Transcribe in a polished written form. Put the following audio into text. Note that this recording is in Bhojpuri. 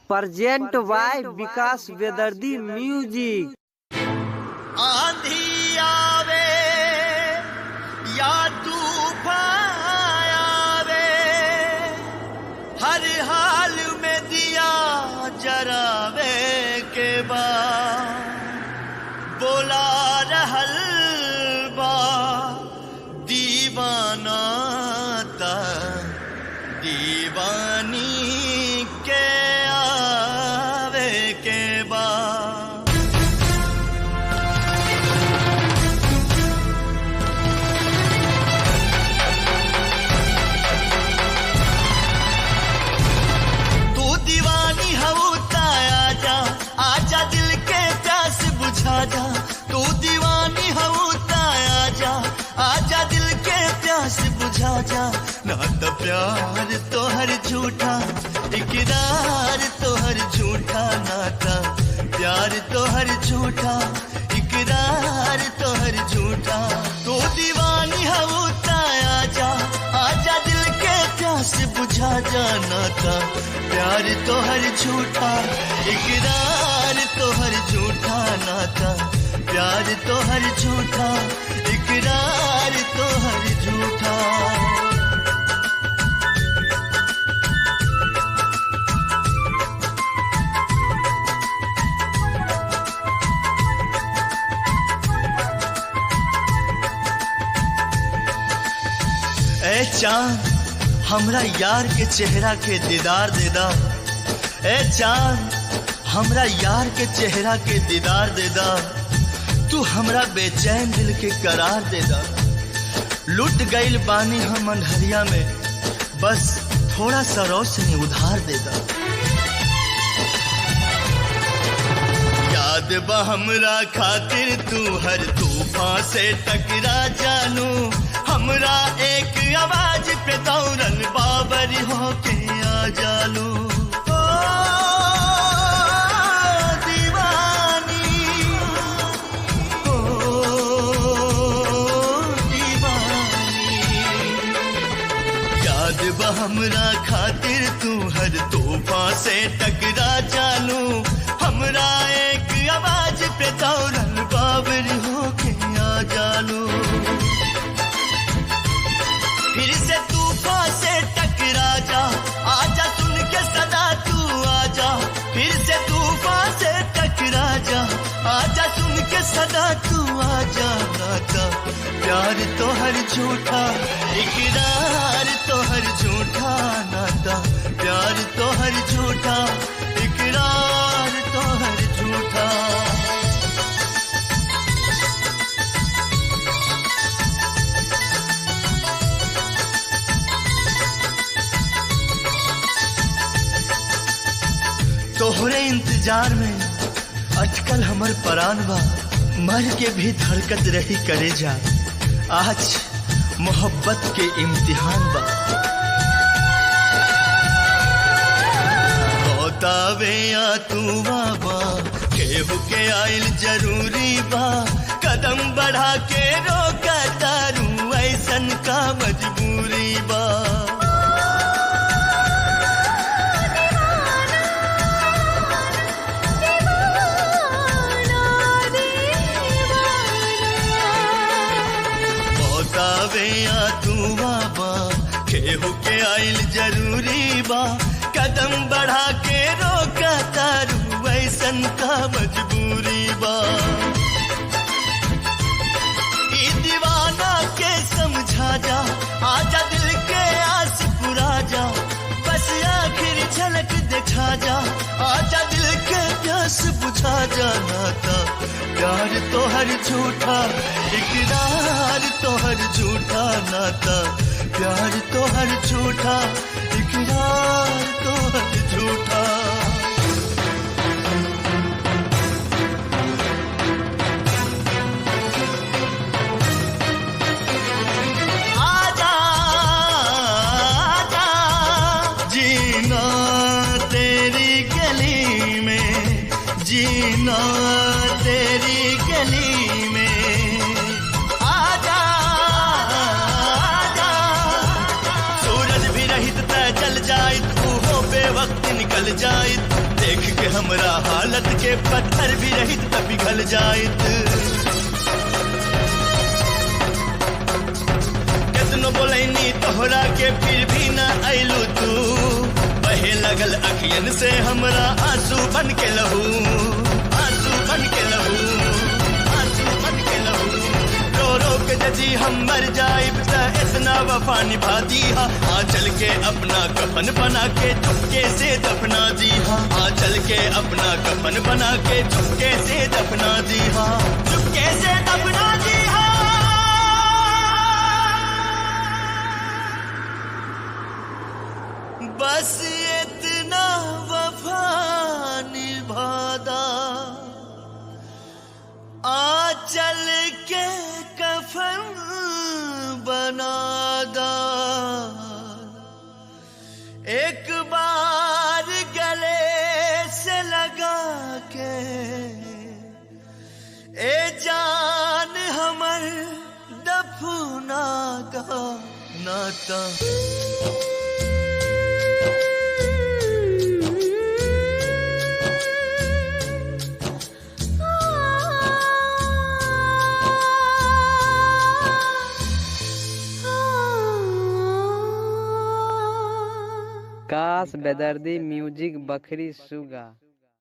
प्रेजेंट बाय विकास बेदर्दी म्यूजिक। आंधी आवे या तूफान आवे, हर हाल में दिया जरावे के बाद बोला रहल बा दीवाना ता दीवानी के आवे के बाद। तू दीवानी हूँ आजा आजा दिल के प्यास बुझा जा। तू दीवानी हूँ आजा आजा दिल के प्यास बुझा जा। ना तो प्यार तो हर झूठा इकरार तो हर झूठा, नाता प्यार तो हर झूठा इकरार तो हर झूठा। तू दीवानी हूँ आजा आजा दिल के प्यास बुझा जा। नाता प्यार तो हर झूठा इकरार तो हर झूठा, नाता प्यार तो हर झूठा इकरार तो हर झूठा। ए चांद हमरा यार के चेहरा के दीदार दे दा। ए चांद हमरा यार के चेहरा के दीदार दे दा। तू हमरा बेचैन दिल के करार दे दा। लुट गईल बानी हम अंधरिया में, बस थोड़ा सा रोशनी उधार दे दा। याद बा हमरा खातिर तू हर तूफान से टकरा जानू। हमरा एक आवाज पे दौड़न बाबर होके आ जालू। ओ दीवानी ओ दीवानी, याद बा हमरा खातिर तू हर तूफान से टकरा जानू। हमरा एक आवाज पे दौड़न बाबर होके आ जालू। फिर से तूफान से टकरा जा आजा सुन के सदा तू आजा। फिर से तूफान से टकरा जा आजा सुन के सदा तू आजा। नाता प्यार तो हर झूठा इकरार तो हर झूठा, नाता प्यार तो हर झूठा इकरार तो हर झूठा। तोहरे इंतजार में अटकल हमर परान बा, मर के भी धड़कत रही करे जा। आज मोहब्बत के इम्तिहान बा। बतावे या तू बाबा केहू के आइल जरूरी बा। कदम बढ़ा के रोका तारू ऐसन का मजबूरी बा। या तू बाबा केहू के आइल जरूरी बा। कदम बढ़ा के रोका तारू ऐसन का मजबूरी बा। ई दीवाना के समझा जा आजा दिल के आस पुरा जा। बस आखिर झलक दिखा जा आजा दिल के प्यास बुझा जा। नाता प्यार तो हर झूठा इकरार तो हर झूठा, नाता प्यार तो हर झूठा इकरार तो हर झूठा। आजा आजा जीना तेरी गली में, जीना तेरी गली में। आजा आजा सूरज भी रहित जल जाए, तू हो बेवक्त निकल जाए। देख के हमरा हालत के पत्थर भी रहित त पिघल जाइत। कितनो बोलैनी तोहरा के फिर भी न अइलू तू, बहे लगल अखियन से हमरा आंसू बन के लहू, आंसू बन के लहू, आंसू बन के लहू। रो रो के जजी हम मर जाइब त इतना वफा निभा दीहा, आ चल के अपना कफन बना के चुपके से दफना दीहा, आ चल के अपना कफन बना के चुपके से दफना दीहा, चुपके से दफना दीहा। बस इतना वफा निभादा, आ चल के कफन बनादा, एक बार गले से लगा के ए जान हमर दफना का नाता। विकास बेदर्दी म्यूजिक बखरी सुगा।